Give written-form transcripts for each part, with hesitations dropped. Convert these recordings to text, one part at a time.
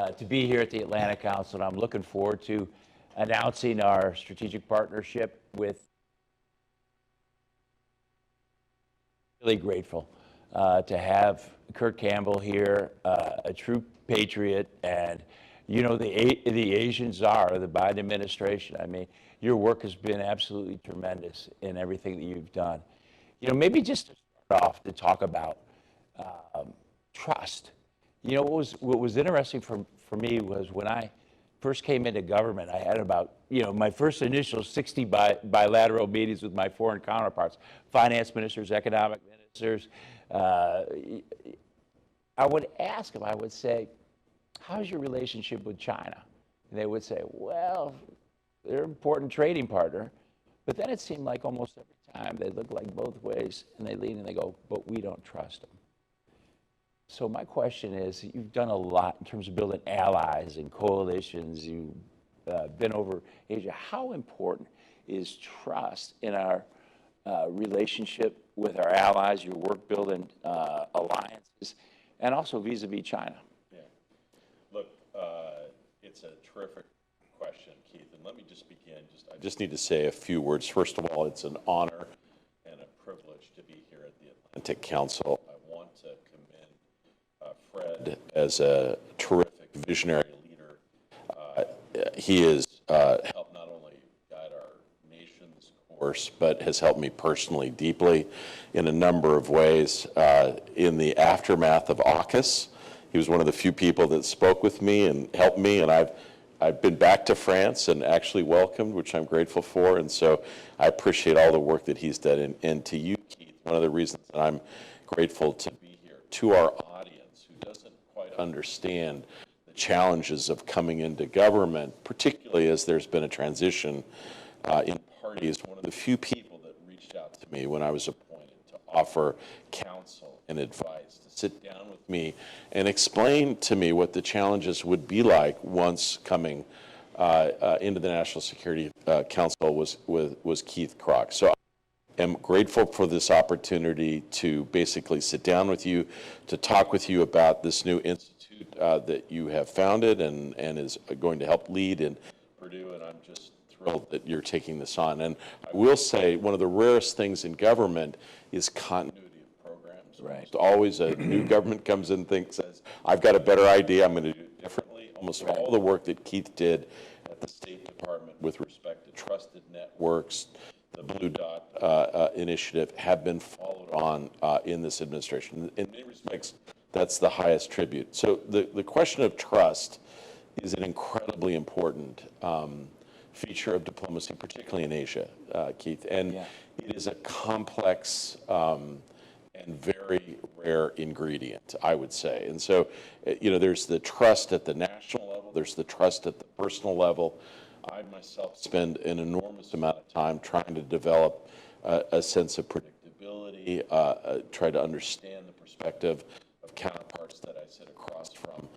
to be here at the Atlantic Council, and I'm looking forward to announcing our strategic partnership with. Really grateful to have Kurt Campbell here, a true patriot, and you know the Asian czar of the Biden administration. I mean, your work has been absolutely tremendous in everything that you've done. You know, maybe just to start off to talk about trust. You know, what was interesting for me was when I first came into government, I had about, you know, my first initial 60 bilateral meetings with my foreign counterparts, finance ministers, economic ministers. I would ask them, I would say, how's your relationship with China? And they would say, well, they're an important trading partner. But then it seemed like almost every time they look like both ways, and they lean and they go, but we don't trust them. So my question is, you've done a lot in terms of building allies and coalitions. You've been over Asia. How important is trust in our relationship with our allies, your work building alliances, and also vis-a-vis China? Yeah. Look, it's a terrific question, Keith. And let me just begin. I just need to say a few words. First of all, it's an honor and a privilege to be here at the Atlantic Council. I want to commend Fred as a terrific visionary leader. He has helped not only guide our nation's course, but has helped me personally deeply in a number of ways. In the aftermath of AUKUS, he was one of the few people that spoke with me and helped me, and I've been back to France and actually welcomed, which I'm grateful for, and so I appreciate all the work that he's done. And to you, Keith, one of the reasons that I'm grateful to be here, to our audience who doesn't quite understand the challenges of coming into government, particularly as there's been a transition in parties, one of the few people that reached out to me when I was appointed to offer counsel and advice, to sit down with me and explain to me what the challenges would be like once coming into the National Security Council was Keith Krog. So I am grateful for this opportunity to basically sit down with you, to talk with you about this new institute that you have founded and is going to help lead in Purdue, and I'm just thrilled that you're taking this on. And I will say one of the rarest things in government is continuity of programs. Right. Almost always a new government comes in and says, I've got a better idea, I'm going to do it differently. Almost Right. all the work that Keith did at the State Department with respect to trusted networks, the Blue Dot initiative, have been followed on in this administration. In many respects, that's the highest tribute. So the question of trust is an incredibly important feature of diplomacy, particularly in Asia, Keith. And Yeah. it is a complex and very rare ingredient, I would say. And so, you know, there's the trust at the national level, there's the trust at the personal level. I myself spend an enormous amount of time trying to develop a sense of predictability, try to understand the perspective of counterparts that I sit across from.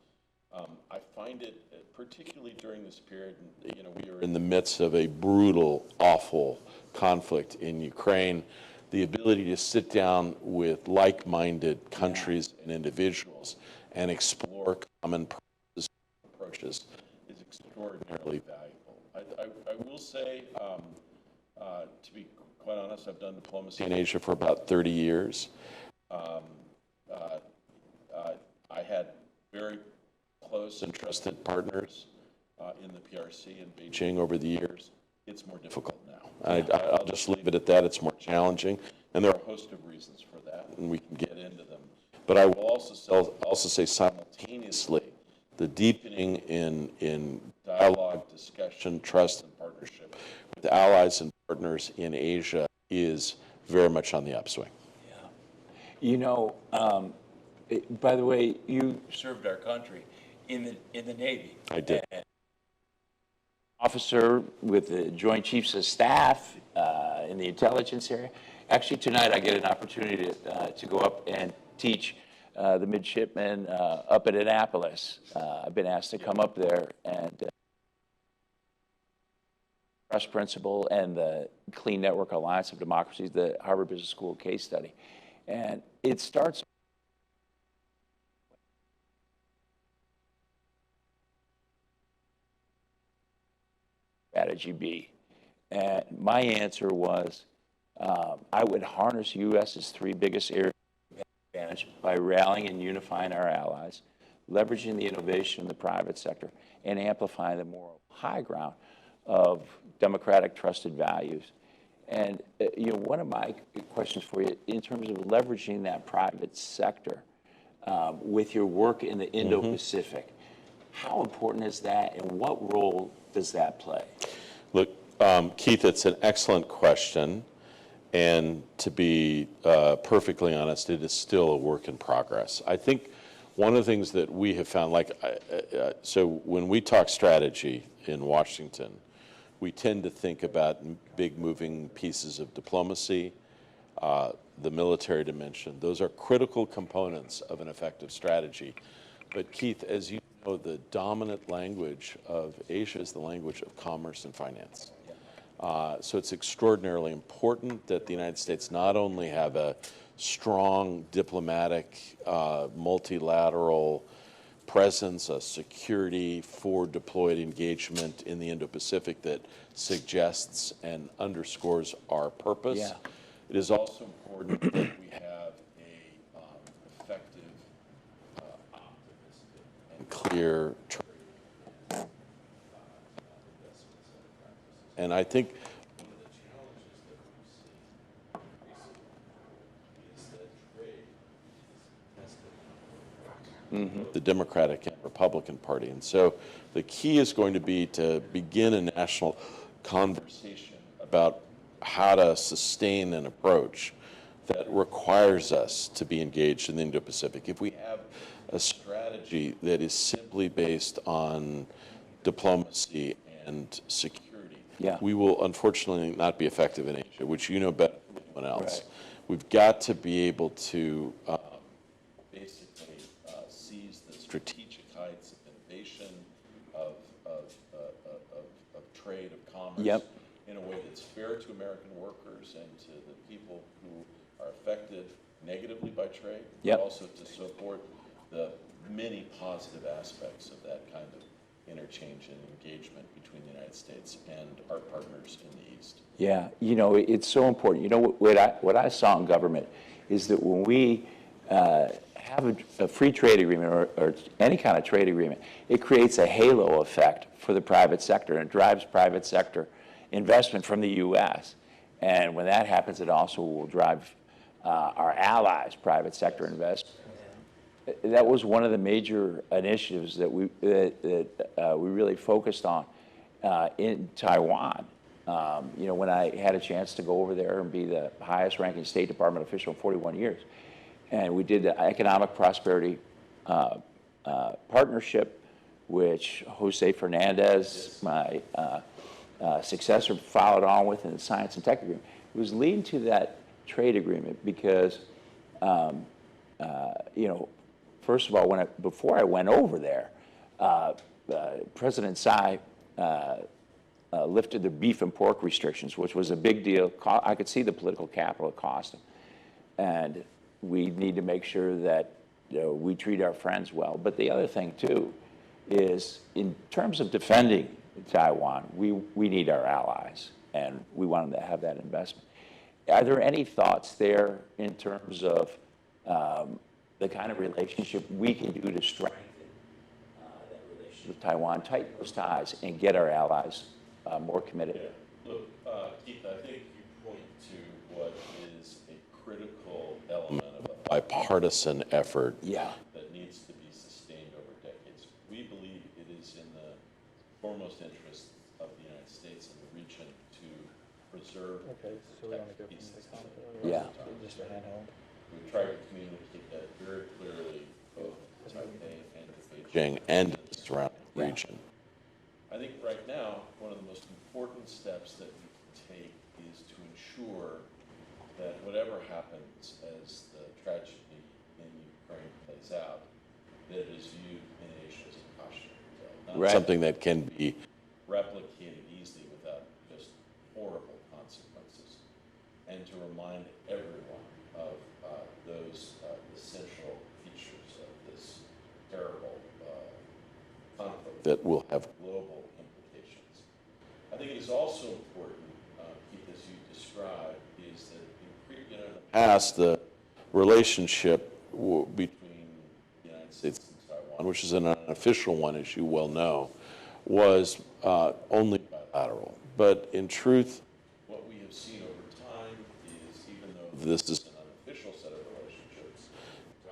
I find it, particularly during this period, you know, we are in the midst of a brutal, awful conflict in Ukraine. The ability to sit down with like-minded countries and individuals and explore common purposes and approaches is extraordinarily valuable. I will say, to be quite honest, I've done diplomacy in Asia for about 30 years. I had very close and trusted partners in the PRC in Beijing over the years. It's more difficult now. I'll just leave it at that. It's more challenging, and there are a host of reasons for that, and we can get into them. But I will also say simultaneously, the deepening in dialogue, discussion, trust, and partnership with allies and partners in Asia is very much on the upswing. Yeah. You know, by the way, you served our country in the Navy. I did. Officer with the Joint Chiefs of Staff in the intelligence area. Actually, tonight I get an opportunity to go up and teach the midshipmen up at Annapolis. I've been asked to come up there and trust principle and the Clean Network Alliance of Democracies, the Harvard Business School case study. And it starts strategy be? And my answer was, I would harness U.S.'s three biggest areas of advantage by rallying and unifying our allies, leveraging the innovation in the private sector, and amplifying the moral high ground of democratic trusted values. And one of my questions for you, in terms of leveraging that private sector with your work in the Indo-Pacific, how important is that, and what role does that play? Look, Keith, it's an excellent question. And to be perfectly honest, it is still a work in progress. I think one of the things that we have found, so when we talk strategy in Washington, we tend to think about big moving pieces of diplomacy, the military dimension. Those are critical components of an effective strategy. But Keith, as you know, the dominant language of Asia is the language of commerce and finance. So it's extraordinarily important that the United States not only have a strong diplomatic, multilateral presence, a security for deployed engagement in the Indo-Pacific that suggests and underscores our purpose. Yeah. It is also important that we have a effective, optimistic, and clear trade and I think one of the challenges that we've seen recently is that trade is tested. The Democratic and Republican Party. And so the key is going to be to begin a national conversation about how to sustain an approach that requires us to be engaged in the Indo-Pacific. If we have a strategy that is simply based on diplomacy and security, we will unfortunately not be effective in Asia, which you know better than anyone else. Right. We've got to be able to basically seize the strategic heights of innovation, of trade, of commerce, in a way that's fair to American workers and to the people who are affected negatively by trade, but also to support the many positive aspects of that kind of interchange and engagement between the United States and our partners in the East. Yeah, it's so important. What I saw in government is that when we have a free trade agreement or any kind of trade agreement, it creates a halo effect for the private sector, and it drives private sector investment from the U.S. And when that happens, it also will drive our allies' private sector investment. That was one of the major initiatives that we really focused on in Taiwan. When I had a chance to go over there and be the highest-ranking State Department official in 41 years, and we did the Economic Prosperity Partnership, which Jose Fernandez, my successor, followed on with in the Science and Tech Agreement. It was leading to that trade agreement because, first of all, before I went over there, President Tsai lifted the beef and pork restrictions, which was a big deal. I could see the political capital it cost them. And we need to make sure that we treat our friends well. But the other thing, too, is in terms of defending Taiwan, we need our allies, and we want them to have that investment. Are there any thoughts there in terms of the kind of relationship we can do to strengthen that relationship with Taiwan, tighten those ties, and get our allies more committed? Yeah. Look, Keith, I think you point to what is a critical element of a bipartisan effort that needs to be sustained over decades. We believe it is in the foremost interest of the United States and the region to preserve and protect peace. Just a handheld. We try to communicate that very clearly, both to Taipei and to Beijing and the surrounding region. I think right now, one of the most important steps that we can take is to ensure that whatever happens as the tragedy in Ukraine plays out, that it is viewed in Asia as a cautionary tale, not something that can be replicated easily without just horrible consequences, and to remind everyone of those essential features of this terrible conflict that will have global implications. I think it is also important, Keith, as you described, is that in the past, the relationship between the United States and Taiwan, which is an unofficial one, as you well know, was only bilateral. But in truth, what we have seen over time is, even though this is an unofficial set of relationships,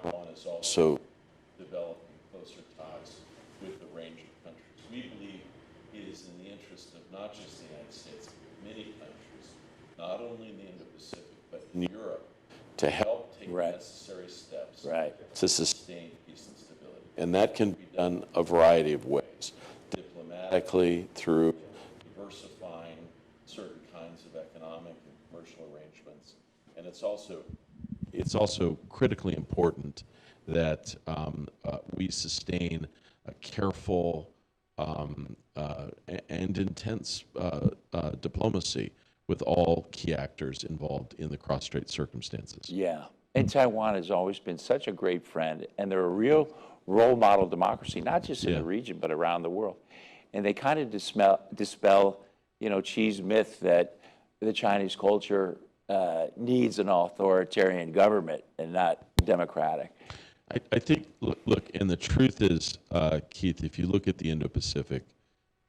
Taiwan is also developing closer ties with a range of countries. We believe it is in the interest of not just the United States, but many countries, not only in the Indo-Pacific, but in Europe, to help take necessary steps to sustain peace and stability. And that can be done a variety of ways, diplomatically, through diversifying certain kinds of economic and commercial arrangements. And it's also critically important that we sustain a careful and intense diplomacy with all key actors involved in the cross-strait circumstances. Yeah, and Taiwan has always been such a great friend, and they're a real role model democracy, not just in the region, but around the world. And they kind of dispel, Xi's myth that the Chinese culture needs an authoritarian government and not democratic. I think, look, and the truth is, Keith, if you look at the Indo-Pacific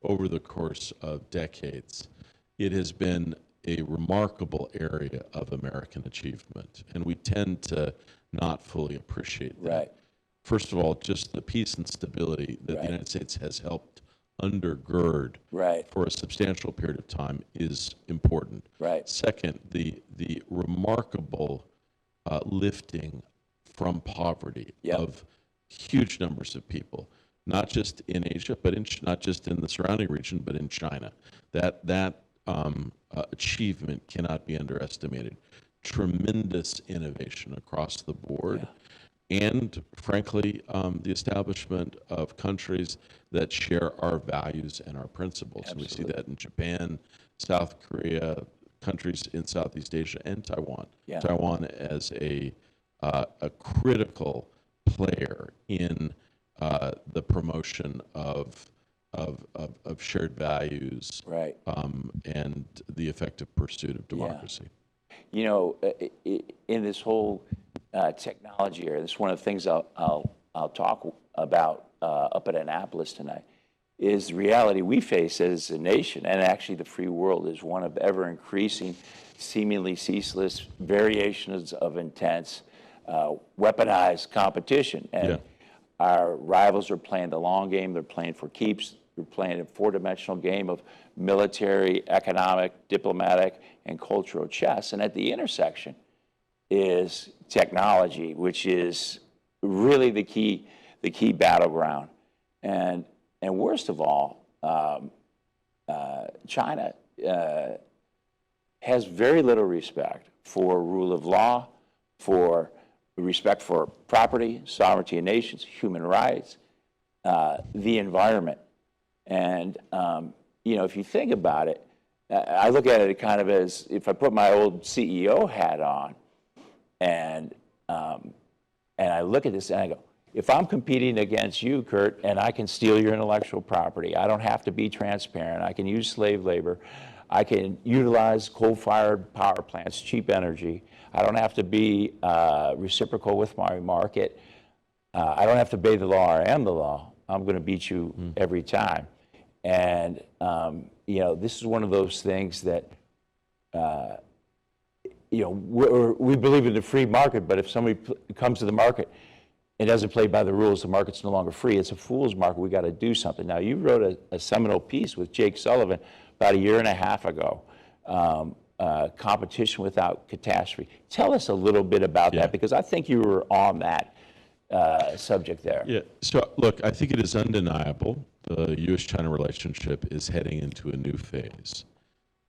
over the course of decades, it has been a remarkable area of American achievement, and we tend to not fully appreciate that. Right. First of all, just the peace and stability that the United States has helped undergird for a substantial period of time is important. Right. Second, the remarkable lifting from poverty of huge numbers of people, not just in Asia, but not just in the surrounding region, but in China. That achievement cannot be underestimated. Tremendous innovation across the board. And frankly, the establishment of countries that share our values and our principles. Absolutely. And we see that in Japan, South Korea, countries in Southeast Asia, and Taiwan. Taiwan as a critical player in the promotion of shared values and the effective pursuit of democracy. In this whole technology area, this is one of the things I'll talk about up at Annapolis tonight, is the reality we face as a nation, and actually the free world, is one of ever-increasing, seemingly ceaseless variations of intense, weaponized competition. And our rivals are playing the long game. They're playing for keeps. They're playing a four-dimensional game of military, economic, diplomatic, and cultural chess. And at the intersection is technology, which is really the key battleground. And worst of all, China has very little respect for rule of law, for respect for property, sovereignty of nations, human rights, the environment. And, if you think about it, I look at it kind of as if I put my old CEO hat on and I look at this and I go, if I'm competing against you, Kurt, and I can steal your intellectual property, I don't have to be transparent, I can use slave labor, I can utilize coal-fired power plants, cheap energy, I don't have to be reciprocal with my market, I don't have to obey the law, I am the law, I'm going to beat you every time. And, this is one of those things that, we believe in the free market, but if somebody comes to the market and doesn't play by the rules, the market's no longer free. It's a fool's market. We got to do something. Now, you wrote a seminal piece with Jake Sullivan about 1.5 years ago, Competition Without Catastrophe. Tell us a little bit about that, because I think you were on that subject there. Yeah, so look, I think it is undeniable the U.S.-China relationship is heading into a new phase.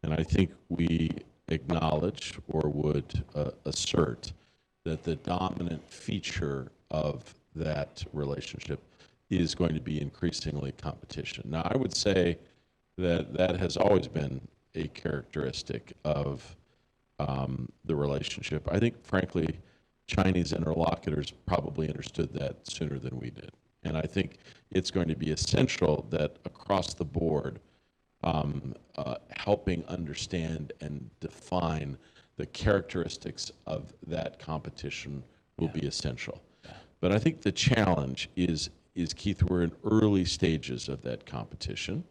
And I think we acknowledge or would assert that the dominant feature of that relationship is going to be increasingly competition. Now, I would say that that has always been a characteristic of the relationship. I think, frankly, Chinese interlocutors probably understood that sooner than we did. And I think it's going to be essential that across the board, helping understand and define the characteristics of that competition will be essential. But I think the challenge is Keith, we're in early stages of that competition,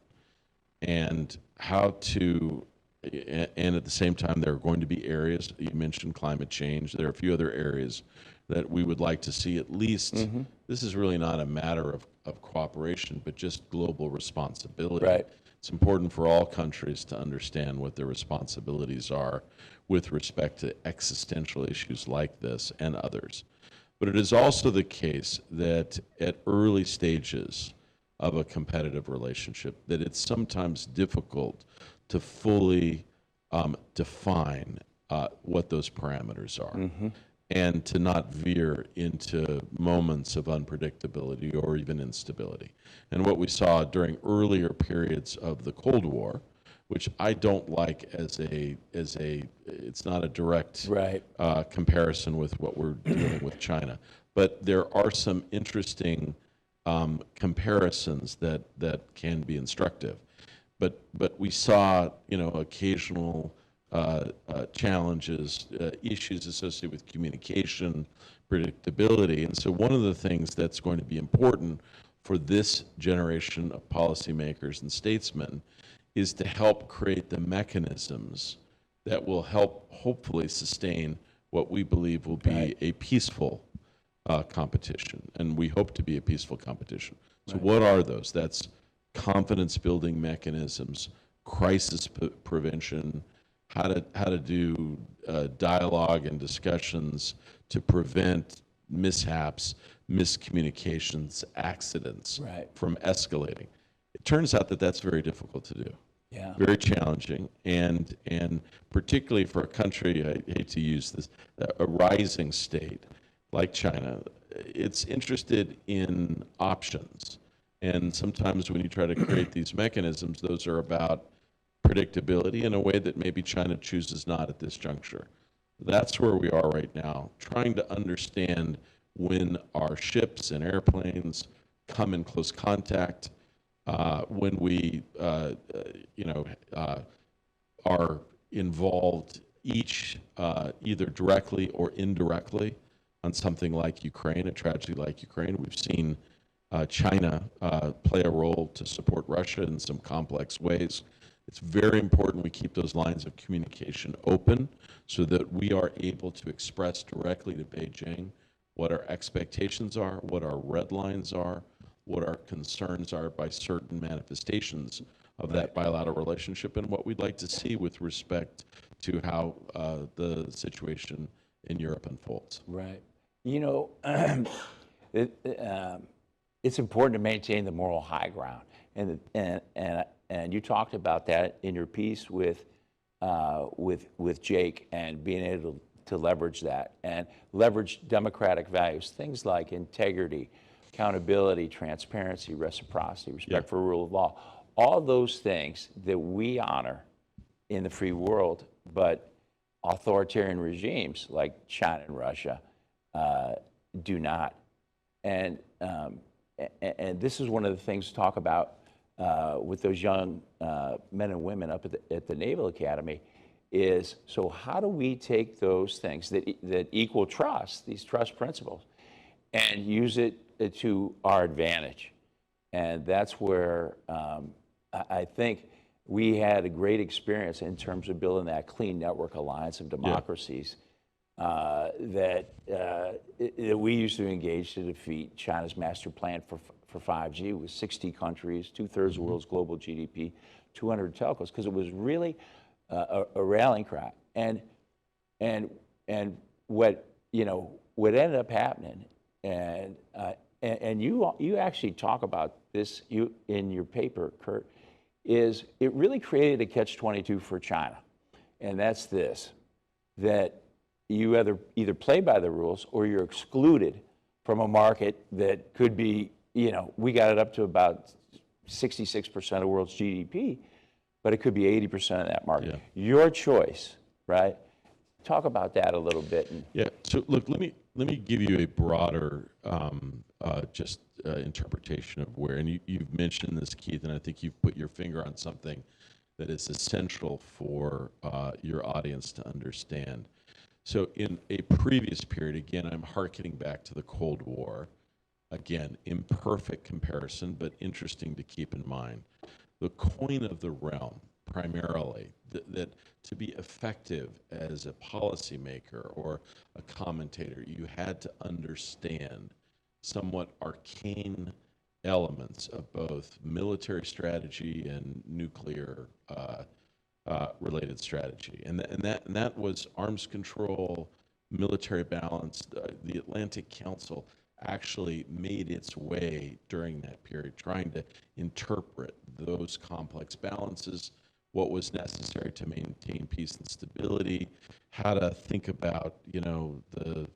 and how to, and at the same time, there are going to be areas, you mentioned climate change, there are a few other areas that we would like to see at least, this is really not a matter of cooperation, but just global responsibility. Right. It's important for all countries to understand what their responsibilities are with respect to existential issues like this and others. But it is also the case that at early stages of a competitive relationship, that it's sometimes difficult to fully define what those parameters are, and to not veer into moments of unpredictability or even instability. And what we saw during earlier periods of the Cold War, which I don't like as a it's not a direct comparison with what we're dealing with China, but there are some interesting comparisons that can be instructive. But we saw, occasional challenges, issues associated with communication, predictability. And so one of the things that's going to be important for this generation of policymakers and statesmen is to help create the mechanisms that will help hopefully sustain what we believe will be a peaceful competition. And we hope to be a peaceful competition. So what are those? That's confidence building mechanisms, crisis prevention, how to do dialogue and discussions to prevent mishaps, miscommunications, accidents from escalating. It turns out that that's very difficult to do. Yeah. Very challenging, and particularly for a country, I hate to use this, a rising state like China, it's interested in options. And sometimes when you try to create these mechanisms, those are about predictability in a way that maybe China chooses not at this juncture. That's where we are right now, trying to understand when our ships and airplanes come in close contact, when we, are involved each either directly or indirectly on something like Ukraine, a tragedy like Ukraine. We've seen China play a role to support Russia in some complex ways. It's very important we keep those lines of communication open so that we are able to express directly to Beijing what our expectations are, what our red lines are, what our concerns are by certain manifestations of that bilateral relationship, and what we'd like to see with respect to how the situation in Europe unfolds. Right. It's important to maintain the moral high ground, and you talked about that in your piece with Jake, and being able to leverage that and leverage democratic values, things like integrity, accountability, transparency, reciprocity, respect for rule of law, all those things that we honor in the free world, but authoritarian regimes like China and Russia do not. And this is one of the things to talk about with those young men and women up at the Naval Academy is, so how do we take those things that equal trust, these trust principles, and use it to our advantage? And that's where I think we had a great experience in terms of building that clean network alliance of democracies that we used to engage to defeat China's master plan for 5G with 60 countries, 2/3 of the world's global GDP, 200 telcos, because it was really a rallying cry. And what ended up happening, and you actually talk about this in your paper, Kurt, is it really created a catch-22 for China, and that's this: that you either play by the rules or you're excluded from a market that could be, we got it up to about 66% of the world's GDP, but it could be 80% of that market. Yeah. Your choice, right? Talk about that a little bit. So look, let me give you a broader interpretation of where. And you've mentioned this, Keith, and I think you've put your finger on something that is essential for your audience to understand. So in a previous period, again, I'm hearkening back to the Cold War. Again, imperfect comparison, but interesting to keep in mind. The coin of the realm, primarily, that to be effective as a policymaker or a commentator, you had to understand somewhat arcane elements of both military strategy and nuclear related strategy. And that was arms control, military balance. The Atlantic Council actually made its way during that period, trying to interpret those complex balances, what was necessary to maintain peace and stability, how to think about, the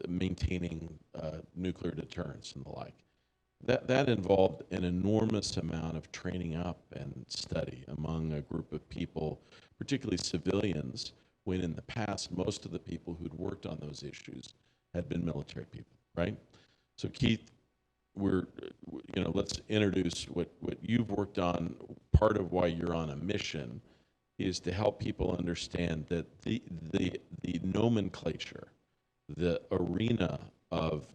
maintaining nuclear deterrence and the like. That involved an enormous amount of training up and study among a group of people, particularly civilians, when in the past, most of the people who'd worked on those issues had been military people, right? So Keith, let's introduce what you've worked on. Part of why you're on a mission is to help people understand that the nomenclature, the arena of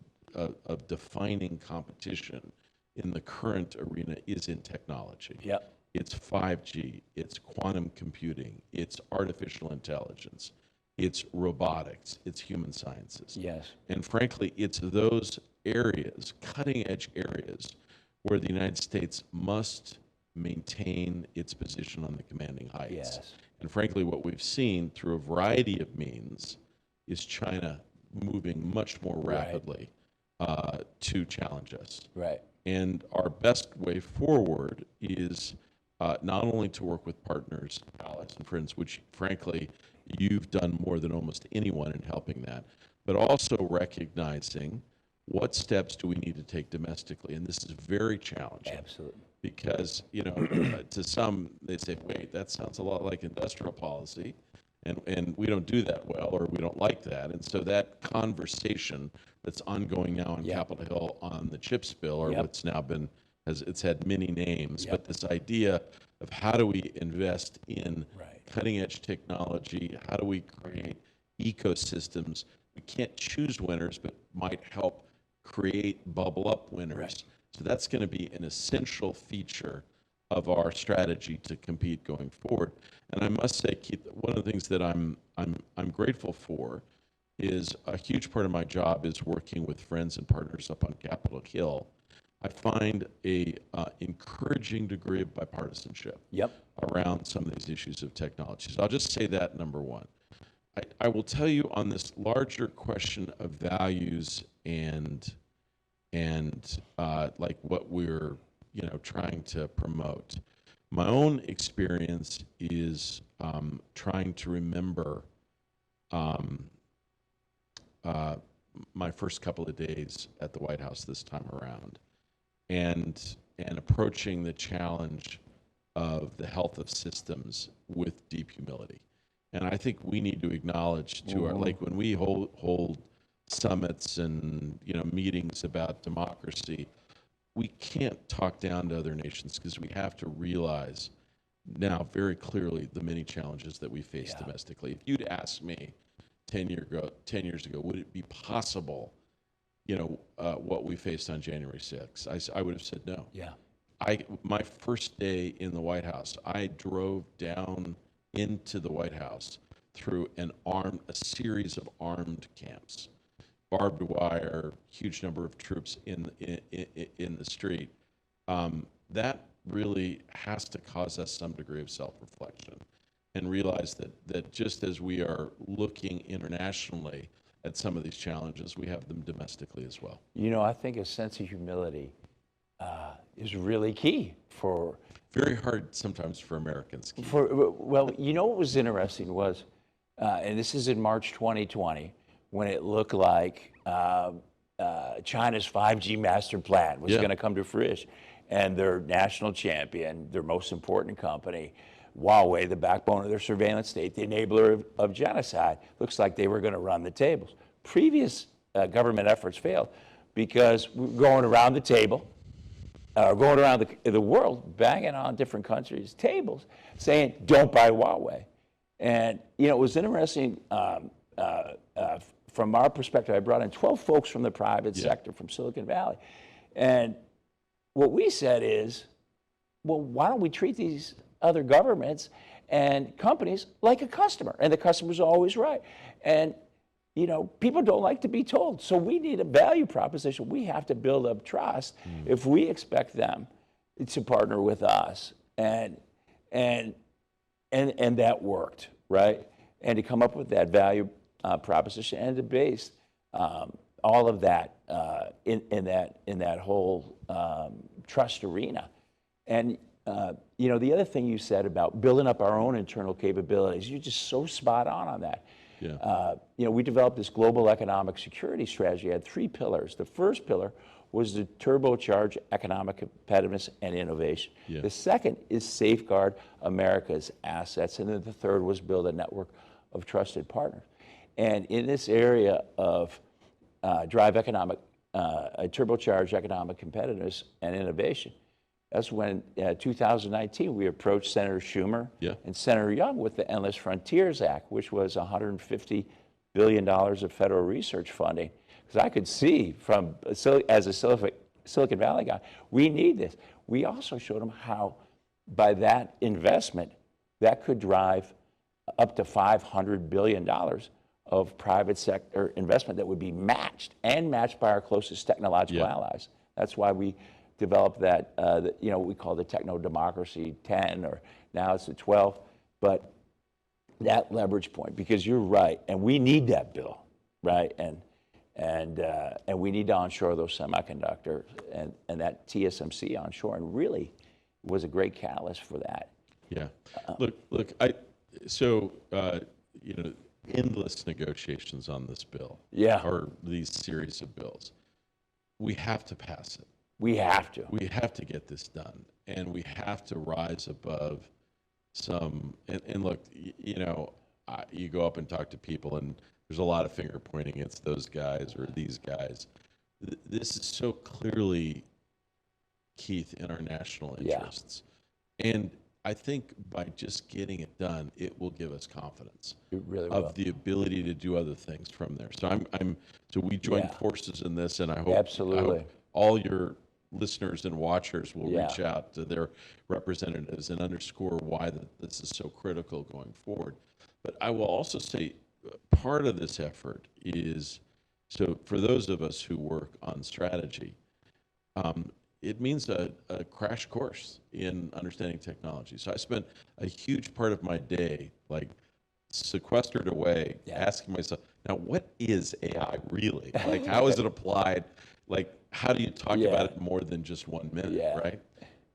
defining competition in the current arena is in technology. Yep. It's 5G, it's quantum computing, it's artificial intelligence, it's robotics, it's human sciences. Yes. And frankly, it's those areas, cutting edge areas, where the United States must maintain its position on the commanding heights. Yes. And frankly, what we've seen through a variety of means is China moving much more rapidly to challenge us. Right. And our best way forward is not only to work with partners, allies, and friends, which frankly, you've done more than almost anyone in helping that, but also recognizing what steps do we need to take domestically. And this is very challenging. Absolutely. Because, to some, they say, wait, that sounds a lot like industrial policy. And we don't do that well, or we don't like that. And so that conversation that's ongoing now on Capitol Hill on the CHIPS bill, or what's now been, it's had many names, but this idea of how do we invest in cutting edge technology, how do we create ecosystems? We can't choose winners, but might help create bubble up winners. Right. So that's going to be an essential feature of our strategy to compete going forward. And I must say, Keith, one of the things that I'm grateful for is a huge part of my job is working with friends and partners up on Capitol Hill. I find a encouraging degree of bipartisanship around some of these issues of technology. So I'll just say that, number one. I will tell you on this larger question of values and like what we're trying to promote. My own experience is trying to remember my first couple of days at the White House this time around, and approaching the challenge of the health of systems with deep humility. And I think we need to acknowledge to our, like when we hold summits and meetings about democracy, we can't talk down to other nations because we have to realize now very clearly the many challenges that we face domestically. If you'd asked me 10 years ago, would it be possible, what we faced on January 6th? I would have said no. Yeah. My first day in the White House, I drove down into the White House through a series of armed camps. Barbed wire, huge number of troops in the street. That really has to cause us some degree of self-reflection and realize that just as we are looking internationally at some of these challenges, we have them domestically as well. I think a sense of humility is really key for... Very hard sometimes for Americans. Well, what was interesting was, and this is in March 2020, when it looked like China's 5G master plan was going to come to fruition. And their national champion, their most important company, Huawei, the backbone of their surveillance state, the enabler of genocide, looks like they were going to run the tables. Previous government efforts failed. because we're going around the table, going around the world, banging on different countries' tables, saying, don't buy Huawei. And, you know, it was interesting from our perspective. I brought in 12 folks from the private sector, from Silicon Valley. And what we said is, well, why don't we treat these other governments and companies like a customer? And the customer's always right. And, you know, people don't like to be told. So we need a value proposition. We have to build up trust if we expect them to partner with us. And that worked, right? And to come up with that value proposition and to base all of that in that whole trust arena. And you know, the other thing you said about building up our own internal capabilities, you're just so spot on that. Yeah. You know, we developed this global economic security strategy. It had 3 pillars. The first pillar was to turbocharge economic competitiveness and innovation. Yeah. The second is safeguard America's assets. And then the third was build a network of trusted partners. And in this area of turbocharge economic competitiveness and innovation, that's when, 2019, we approached Senator Schumer and Senator Young with the Endless Frontiers Act, which was $150 billion of federal research funding. Because I could see as a Silicon Valley guy, we need this. We also showed them how by that investment, that could drive up to $500 billion of private sector investment that would be matched by our closest technological allies. That's why we developed that, you know, what we call the Techno Democracy 10, or now it's the 12. But that leverage point, because you're right, and we need that bill, right? And we need to onshore those semiconductors, and that TSMC onshore, and really was a great catalyst for that. Yeah. Look, you know, endless negotiations on this bill. Or these series of bills. We have to pass it. We have to. We have to get this done, and we have to rise above some. And look, you know, you go up and talk to people, and there's a lot of finger pointing. It's those guys or these guys. This is so clearly, Keith, in our national interests, and I think by just getting it done, it will give us confidence It really of will. the ability to do other things from there. So so we join forces in this, and I hope all your listeners and watchers will reach out to their representatives and underscore why this is so critical going forward. But I will also say part of this effort is, so for those of us who work on strategy, it means a crash course in understanding technology. So I spent a huge part of my day like sequestered away, asking myself, now what is AI really? Like, how is it applied? Like, how do you talk about it more than just 1 minute, right?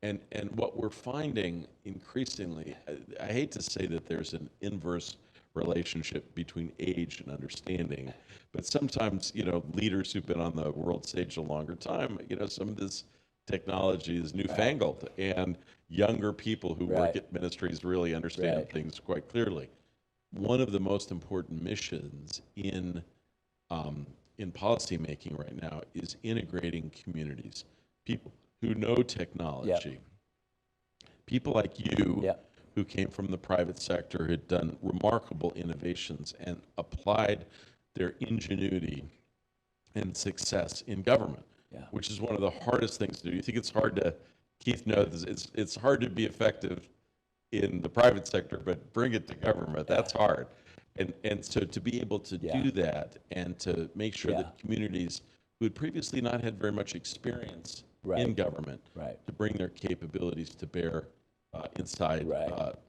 And what we're finding increasingly, I hate to say that there's an inverse relationship between age and understanding, but sometimes, you know, leaders who've been on the world stage a longer time, you know, some of this technology is newfangled, and younger people who work at ministries really understand things quite clearly. One of the most important missions in policymaking right now is integrating communities, people who know technology, people like you who came from the private sector, had done remarkable innovations and applied their ingenuity and success in government, which is one of the hardest things to do. You think it's hard to, Keith knows, it's hard to be effective in the private sector, but bring it to government, that's hard. And so to be able to do that and to make sure that communities who had previously not had very much experience in government, to bring their capabilities to bear inside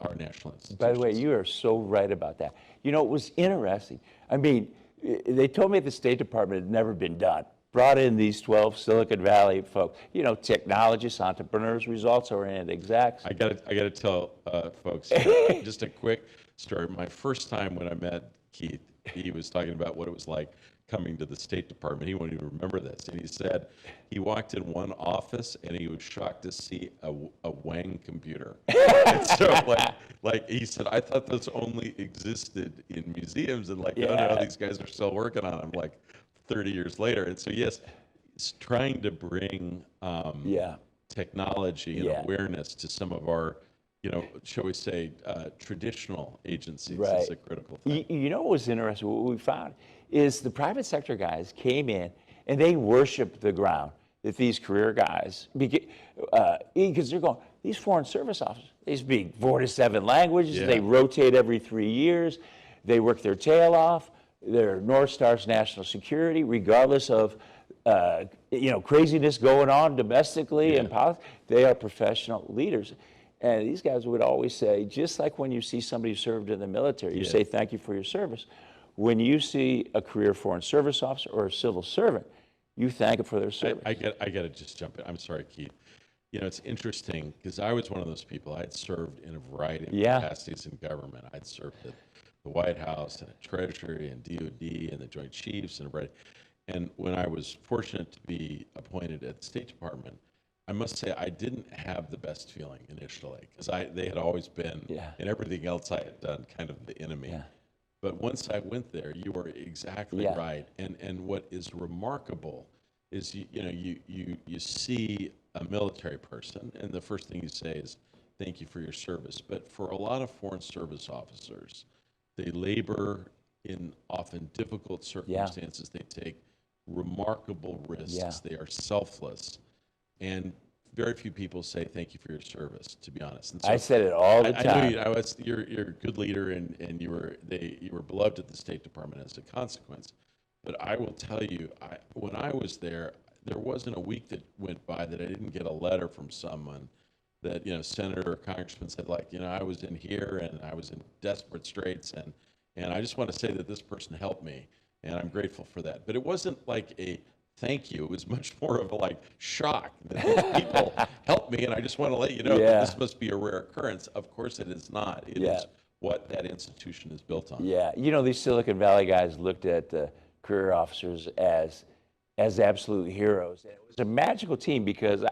our national institutions. By the way, you are so right about that. You know, it was interesting. I mean, they told me the State Department had never been done. Brought in these 12 Silicon Valley folks, you know, technologists, entrepreneurs, results-oriented execs. I gotta tell folks just a quick story. My first time when I met Keith, he was talking about what it was like coming to the State Department. He won't even remember this. And he said he walked in one office and he was shocked to see a Wang computer. And so like he said, I thought those only existed in museums, and like, no, these guys are still working on them like 30 years later. And so yes, trying to bring Yeah. technology and Yeah. awareness to some of our, shall we say, traditional agencies Right. is a critical thing. You know what was interesting? What we found is the private sector guys came in and they worshiped the ground that these career guys, because they're going, these foreign service officers, they speak 4 to 7 languages, Yeah. they rotate every 3 years, they work their tail off, they're North Star's national security, regardless of craziness going on domestically and politics. They are professional leaders. And these guys would always say, just like when you see somebody who served in the military, you say thank you for your service. When you see a career foreign service officer or a civil servant, you thank them for their service. I got to just jump in. I'm sorry, Keith. It's interesting because I was one of those people. I had served in a variety of capacities in government. I'd served at the White House and at Treasury and DOD and the Joint Chiefs and a variety. And when I was fortunate to be appointed at the State Department, I must say I didn't have the best feeling initially because they had always been, in everything else I had done, kind of the enemy. Yeah. But once I went there, you were exactly right. And what is remarkable is you see a military person, and the first thing you say is thank you for your service. But for a lot of foreign service officers, they labor in often difficult circumstances. They take remarkable risks. They are selfless. And very few people say thank you for your service, to be honest. And so I said it all the time. I know you're a good leader, and you were beloved at the State Department as a consequence. But I will tell you, when I was there wasn't a week that went by that I didn't get a letter from someone that senator or congressman said, like, I was in here and I was in desperate straits, and I just want to say that this person helped me, and I'm grateful for that. But it wasn't like a thank you. It was much more of a like shock that these people helped me, and I just want to let you know that this must be a rare occurrence. Of course it is not. It is what that institution is built on. Yeah, these Silicon Valley guys looked at the career officers as absolute heroes. And it was a magical team because,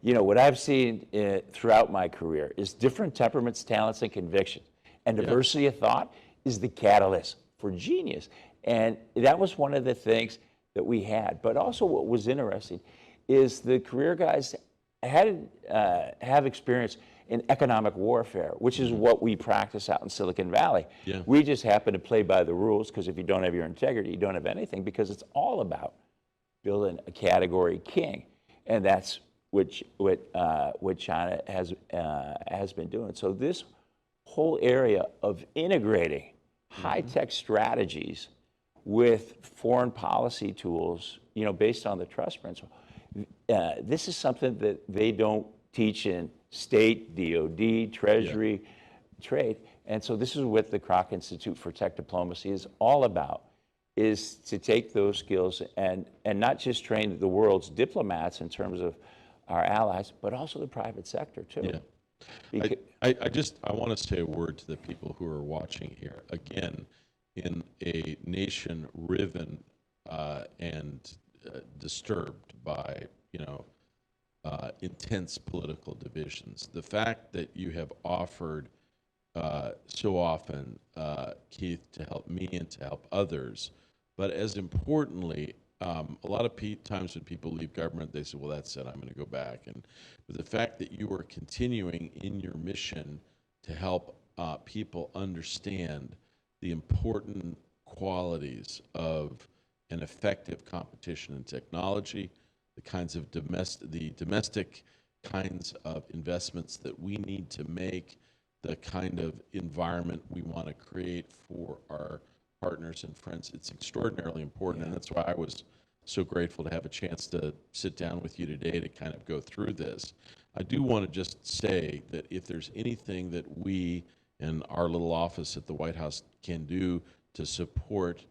what I've seen throughout my career is different temperaments, talents, and convictions. And diversity of thought is the catalyst for genius. And that was one of the things that we had. But also what was interesting is the career guys have experience in economic warfare, which is what we practice out in Silicon Valley. Yeah. We just happen to play by the rules because if you don't have your integrity, you don't have anything, because it's all about building a category king. And that's what China has been doing. So this whole area of integrating high-tech strategies with foreign policy tools, based on the trust principle, this is something that they don't teach in state, DOD, Treasury, trade. And so this is what the Kroc Institute for Tech Diplomacy is all about, is to take those skills and not just train the world's diplomats in terms of our allies, but also the private sector too. Yeah. I want to say a word to the people who are watching here. Again, in a nation riven and disturbed by, intense political divisions, the fact that you have offered so often, Keith, to help me and to help others, but as importantly, a lot of times when people leave government, they say, well, that's it, I'm going to go back. But the fact that you are continuing in your mission to help people understand the important qualities of an effective competition in technology, the kinds of domestic kinds of investments that we need to make, the kind of environment we want to create for our partners and friends. It's extraordinarily important, and that's why I was so grateful to have a chance to sit down with you today to kind of go through this. I do want to just say that if there's anything that we in our little office at the White House can do to support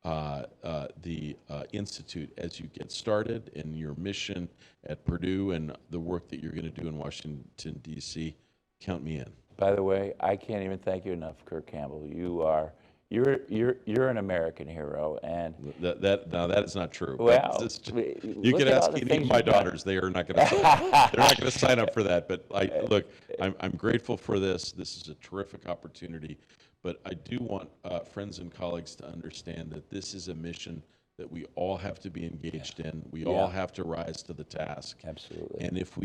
the Institute as you get started in your mission at Purdue and the work that you're going to do in Washington, D.C., count me in. By the way, I can't even thank you enough, Kirk Campbell. You're an American hero, and that is not true. Well, you can ask any of my daughters; they are not going to. They're not going to sign up for that. But look, I'm grateful for this. This is a terrific opportunity. But I do want friends and colleagues to understand that this is a mission that we all have to be engaged in. We all have to rise to the task. Absolutely. And if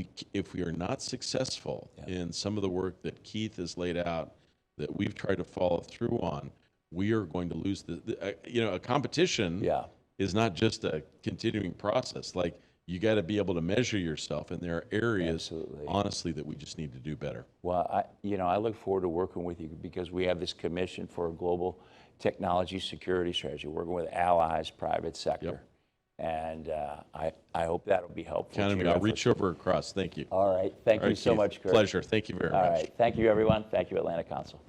we are not successful in some of the work that Keith has laid out, that we've tried to follow through on, we are going to lose a competition is not just a continuing process. Like, you got to be able to measure yourself, and there are areas, honestly, that we just need to do better. Well, I look forward to working with you, because we have this commission for a global technology security strategy, working with allies, private sector. And I hope that'll be helpful. Count on me. I'll reach over across. Thank you. All right. Thank you so much, Kurt. Pleasure. Thank you very much. All right. Thank you, everyone. Thank you, Atlanta Council.